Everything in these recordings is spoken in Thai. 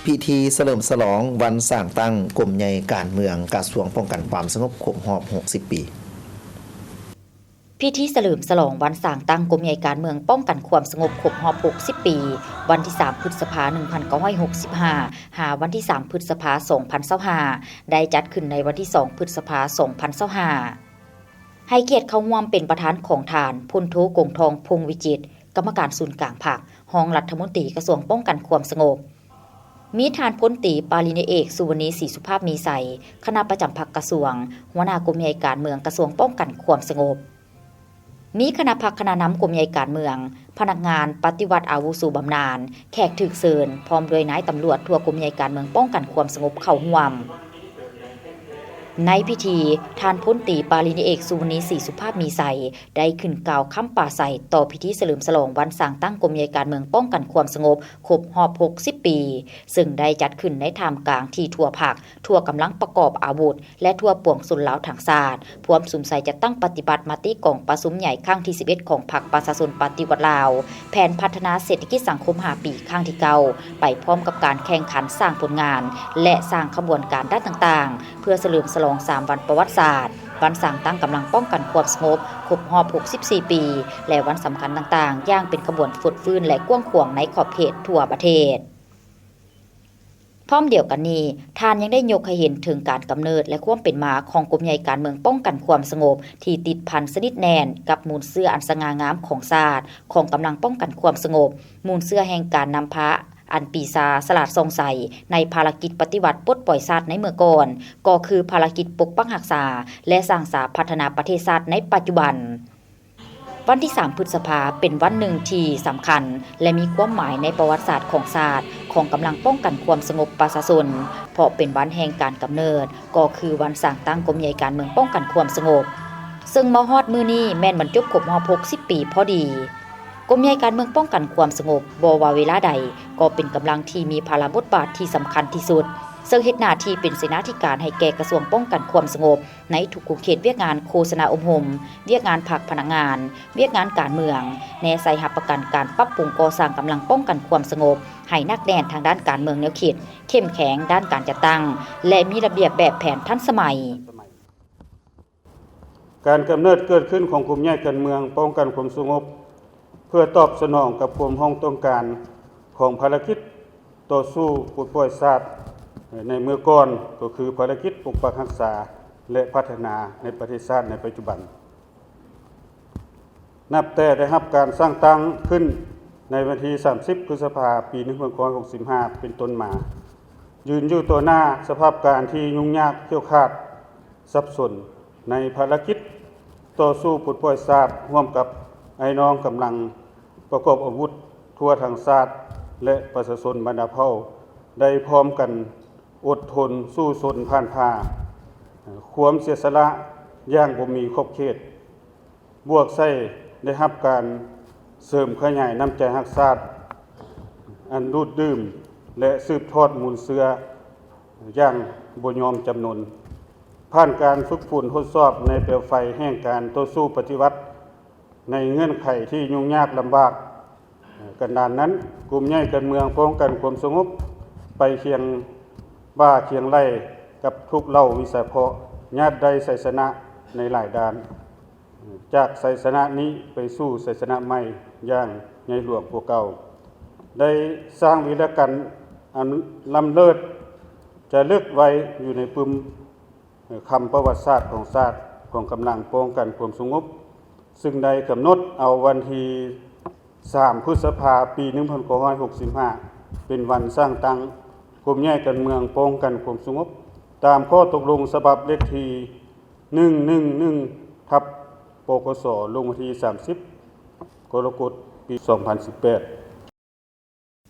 พิธีเฉลิมฉลองวันสร้างตั้งกรมใหญ่การเมืองกระทรวงป้องกันความสงบครบรอบ60 ปีพิธีเฉลิมฉลองวันสร้างตั้งกรมใหญ่การเมืองป้องกันความสงบครบรอบ60 ปี วันที่ 3 พฤษภาคม 1965 หาวันที่ 3 พฤษภาคม 2025 ได้จัดขึ้นในวันที่ 2 พฤษภาคม 2025 ให้เกียรติเข้าร่วมเป็นประธานของฐานพลโทกงทองพงษ์วิจิตรกรรมการศูนย์กลางพรรครองรัฐมนตรีกระทรวงป้องกันความสงบมีทานพลตรีปารินเอกสุวรรณีศรีสุภาพมีใสคณะประจำพรรคกระทรวงหัวหน้ากรมใหญ่การเมืองกระทรวงป้องกันความสงบมีคณะพักคณะนำกรมใหญ่การเมืองพนักงานปฏิวัติอาวุโสบำนาญแขกถึกเชิญพร้อมด้วยนายตำรวจทั่วกรมใหญ่การเมืองป้องกันความสงบเข้าร่วมในพิธีทานพลตรีปารินเอกสุวรรณีศรีสุภาพมีใสได้ขึ้นกล่าวคำปราศรัยต่อพิธีเฉลิมฉลองวันสร้างตั้งกรมใหญ่การเมืองป้องกันความสงบครบรอบ60 ปีซึ่งได้จัดขึ้นในท่ามกลางที่ทั่วภาคทั่วกำลังประกอบอาวุธและทั่วปวงชนลาวทางชาติพร้อมสุมใส่จะตั้งปฏิบัติมติกองประชุมใหญ่ครั้งที่11ของพรรคประชาชนปฏิวัติลาวแผนพัฒนาเศรษฐกิจสังคม5 ปีครั้งที่9ไปพร้อมกับการแข่งขันสร้างผลงานและสร้างขบวนการด้านต่างๆเพื่อเฉลิมฉลอง3 วันประวัติศาสตร์วันสร้างตั้งกำลังป้องกันความสงบครบรอบ64 ปีและวันสำคัญต่างๆอย่างเป็นขบวนฟุดฟื้นและกว้างขวางในขอบเขตทั่วประเทศพร้อมเดียวกันนี้ท่านยังได้ยกให้เห็นถึงการกำเนิดและความเป็นมาของกรมใหญ่การเมืองป้องกันความสงบที่ติดพันสนิทแน่นกับมูลเสื้ออันสง่างามของชาติของกำลังป้องกันความสงบมูลเสื้อแห่งการนำพระอันปีศาจสลัดทรงใสในภารกิจปฏิวัติปลดปล่อยชาติในเมื่อก่อนก็คือภารกิจปกปักรักษาและสร้างสาพัฒนาประเทศชาติในปัจจุบันวันที่ 3 พฤษภาคมเป็นวันหนึ่งที่สำคัญและมีความหมายในประวัติศาสตร์ของชาติของกำลังป้องกันความสงบประชาชนเพราะเป็นวันแห่งการกำเนิดก็คือวันสร้างตั้งกรมใหญ่การเมืองป้องกันความสงบซึ่งมาฮอดมื้อนี้แม่นบรรจบครบรอบ60 ปีพอดีกรมใหญ่การเมืองป้องกันความสงบบ่ว่าเวลาใดก็เป็นกำลังที่มีภาระบทบาทที่สำคัญที่สุดซึ่งเฮ็ดหน้าที่เป็นเสนาธิการให้แก่กระทรวงป้องกันความสงบในทุกเขตเวียกงานโฆษณาอบรมเวียกงานภาคพนักงานเวียกงานการเมืองแนใส่รับประกันการปรับปรุงก่อสร้างกำลังป้องกันความสงบให้นักแน่นทางด้านการเมืองแนวคิดเข้มแข็งด้านการจัดตั้งและมีระเบียบแบบแผนทันสมัยการกำเนิดเกิดขึ้นของกลุ่มใหญ่การเมืองป้องกันความสงบเพื่อตอบสนองกับความต้องการของภารกิจต่อสู้ปลดปล่อยชาติในเมื่อก่อนก็คือภารกิจปกปักรักษาและพัฒนาในประเทศชาติในปัจจุบันนับแต่ได้รับการสร้างตั้งขึ้นในวันที่ 30 พฤษภาคม ปี 1965 เป็นต้นมายืนอยู่ต่อหน้าสภาพการที่ยุ่งยากเขี่ยวคาดสับสนในภารกิจต่อสู้ปลดปล่อยชาติร่วมกับไอ้น้องกำลังประกอบอาวุธทั่วทางชาติและประชาชนบรรดาเผ่าได้พร้อมกันอดทนสู้ชนผ่านผ่าความเสียสละอย่างบ่มีขอบเขตบวกใส่ได้รับการเสริมขยายน้ำใจรักชาติอันดูดดื่มและสืบทอดมูลเสืออย่างบ่ยอมจำนนผ่านการฝึกฝนทดสอบในเปลวไฟแห่งการต่อสู้ปฏิวัติในเงื่อนไขที่ยุ่งยากลำบากกันดานนั้นกลุ่มใหญ่การเมืองป้องกันความสงบไปเคียงบ้าเคียงไล่กับทุกเหล่าวิสาเพาะญาติใดไสสนะในหลายด้านจากไสสนะนี้ไปสู่ไสสนะใหม่อย่างใหญ่หลวงพวกเก่าได้สร้างวีรกรรมอันล้ำเลิศจะลึกไว้อยู่ในปุ่มคำประวัติศาสตร์ของชาติของกำลังป้องกันความสงบซึ่งได้กำหนดเอาวันที่ 3 พฤษภาคม ปี 1965 เป็นวันสร้างตั้งกรมใหญ่การเมืองป้องกันความสงบตามข้อตกลงฉบับเลขที่111/ปกส.ลงวันที่ 30 กรกฎาคม ปี 2018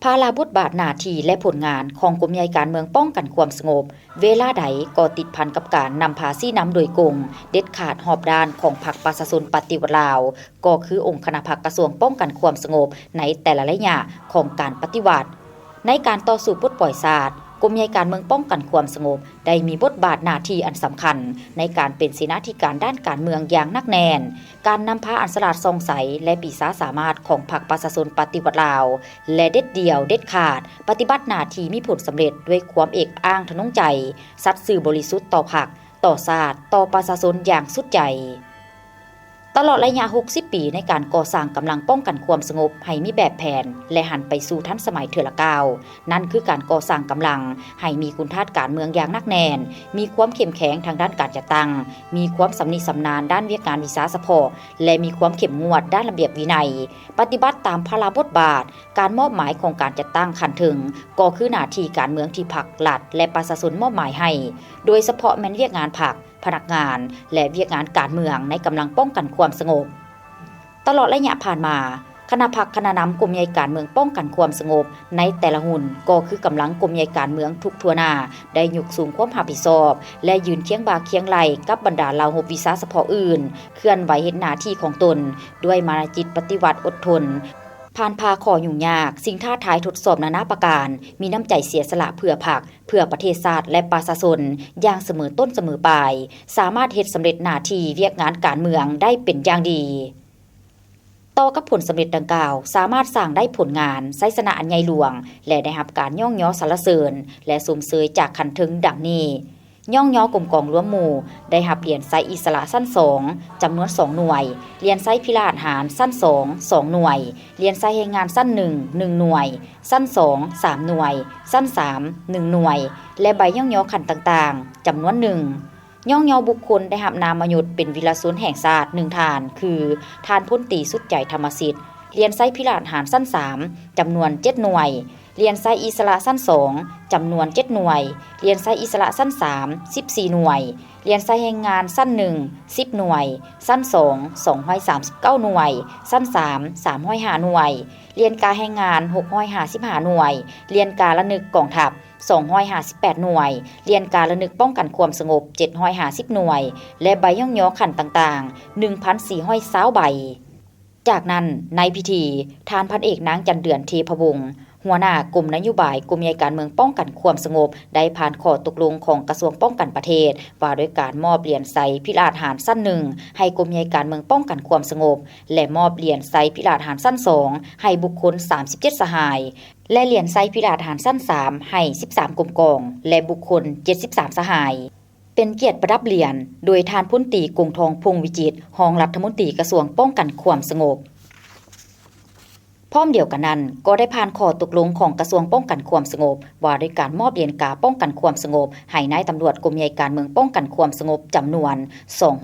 ภาระบทบาทหน้าที่และผลงานของกรมใหญ่การเมืองป้องกันความสงบเวลาใดก็ติดพันกับการนำพาซี่นำโดยกงเด็ดขาดหอบด้านของพรรคประชาชนปฏิวัติลาวก็คือองค์คณะพรรคกระทรวงป้องกันความสงบในแต่ละระยะของการปฏิวัติในการต่อสู้ปลดปล่อยชาติ กรมใหญ่การเมืองป้องกันความสงบได้มีบทบาทหน้าที่อันสำคัญในการเป็นเสนาธิการด้านการเมืองอย่างหนักแน่นการนำพาอันสลาดซองใสและปีศาจสามารถของพรรคประชาชนปฏิวัติลาวและเด็ดเดี่ยวเด็ดขาดปฏิบัติหน้าที่มีผลสำเร็จด้วยความเอกอ้างทะนงใจสัตย์ซื่อบริสุทธิ์ต่อพรรคต่อชาติต่อประชาชนอย่างสุดใจตลอดระยะ 60 ปีในการก่อสร้างกำลังป้องกันความสงบให้มีแบบแผนและหันไปสู่ทันสมัยเถื่อละก้าวนั่นคือการก่อสร้างกำลังให้มีคุณธาตุการเมืองอย่างหนักแน่นมีความเข้มแข็งทางด้านการจัดตั้งมีความสำนิสำนาญด้านวิชาการวิชาเฉพาะและมีความเข้มงวดด้านระเบียบวินัยปฏิบัติตามพระราชบทบาทการมอบหมายของการจัดตั้งขันถึงก็คือหน้าที่การเมืองที่พรรครัฐและประชาชนมอบหมายให้โดยเฉพาะแม้นเวียกงานพรรคพนักงานและเวียกงานการเมืองในกำลังป้องกันความสงบตลอดระยะผ่านมาคณะพรรคคณะนำกรมใหญ่การเมืองป้องกันความสงบในแต่ละหุ่นก็คือกำลังกรมใหญ่การเมืองทุกทั่วหน้าได้ยกสูงความรับผิดชอบและยืนเคียงบ่าเคียงไหลกับบรรดาเหล่าหบวิชาเฉพาะอื่นเคลื่อนไหวเฮ็ดหน้าที่ของตนด้วยมานะจิตปฏิวัติอดทนผ่านพาขอยุ่งยากสิ่งท้าทายทดสอบนานาประการมีน้ำใจเสียสละเพื่อพรรคเพื่อประเทศชาติและประชาชนอย่างเสมอต้นเสมอปลายสามารถเฮ็ดสำเร็จหน้าที่เวียกงานการเมืองได้เป็นอย่างดีต่อกับผลสำเร็จดังกล่าวสามารถสร้างได้ผลงานไสสนะอันใหญ่หลวงและได้รับการย่องย้อสรรเสริญและสมเสยจากขันถึงดังนี้ย่องย้อกลุ่มกองร่วมหมู่ได้รับเหรียญไซอิสระสั้น2จำนวน2หน่วยเหรียญไซพิราชหารสั้น2 2หน่วยเหรียญไซแรงงานสั้น1 1หน่วยสั้น2 3หน่วยสั้น3 1หน่วยและใบย่องย้อขันต่างๆจำนวน1ย่องย้อบุคคลได้รับนามยศเป็นวีรชนแห่งชาติ1ฐานคือฐานพลตรีสุดใจธรรมสิทธิ์เหรียญไซพิราชหารสั้น3จำนวน7หน่วยเหรียญไซอิสระสั้น2จำนวน7หน่วยเหรียญไซอิสระสั้น3 14หน่วยเหรียญไซแรงงานสั้น1 10หน่วยสั้น2 239หน่วยสั้น3 305หน่วยเหรียญกาแรงงาน655หน่วยเหรียญการระลึกกองทัพ258หน่วยเหรียญการระลึกป้องกันความสงบ750หน่วยและใบย่องย้อขันต่างๆ 1,420 ใบจากนั้นในพิธีทานพันเอกนางจันเดือนเทพวงศ์หัวหน้ากลุ่มนโยบายกลุ่มใหญ่การเมืองป้องกันความสงบได้ผ่านข้อตกลงของกระทรวงป้องกันประเทศว่าด้วยการมอบเหรียญไซพิราชหารสั้น1ให้กลุ่มใหญ่การเมืองป้องกันความสงบและมอบเหรียญไซพิราชหารสั้น2ให้บุคคล37สหายและเหรียญไซพิราชหารสั้น3ให้13กลุ่มกองและบุคคล73สหายเป็นเกียรติประดับเหรียญโดยทานพลตรีกงทองพงษ์วิจิตรรองรัฐมนตรีกระทรวงป้องกันความสงบพร้อมเดียวกันนั้นก็ได้ผ่านข้อตกลงของกระทรวงป้องกันความสงบว่าด้วยการมอบเหรียญกาป้องกันความสงบให้นายตำรวจกรมใหญ่การเมืองป้องกันความสงบจำนวน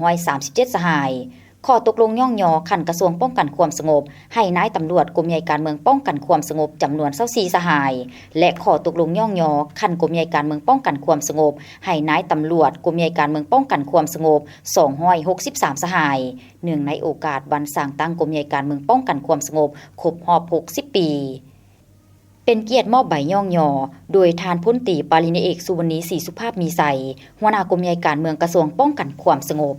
237สหายข้อตกลงย่องยอขันกระทรวงป้องกันความสงบให้นายตำรวจกรมใหญ่การเมืองป้องกันความสงบจำนวน24สหายและข้อตกลงย่องยอขันกรมใหญ่การเมืองป้องกันความสงบให้นายตำรวจกรมใหญ่การเมืองป้องกันความสงบ263สหายเนื่องในโอกาสวันสร้างตั้งกรมใหญ่การเมืองป้องกันความสงบครบรอบ60ปีเป็นเกียรติมอบใบย่องยอโดยทานพลตรีปารินีเอกสุวรรณีศรีสุภาพมีใสหัวหน้ากรมใหญ่การเมืองกระทรวงป้องกันความสงบ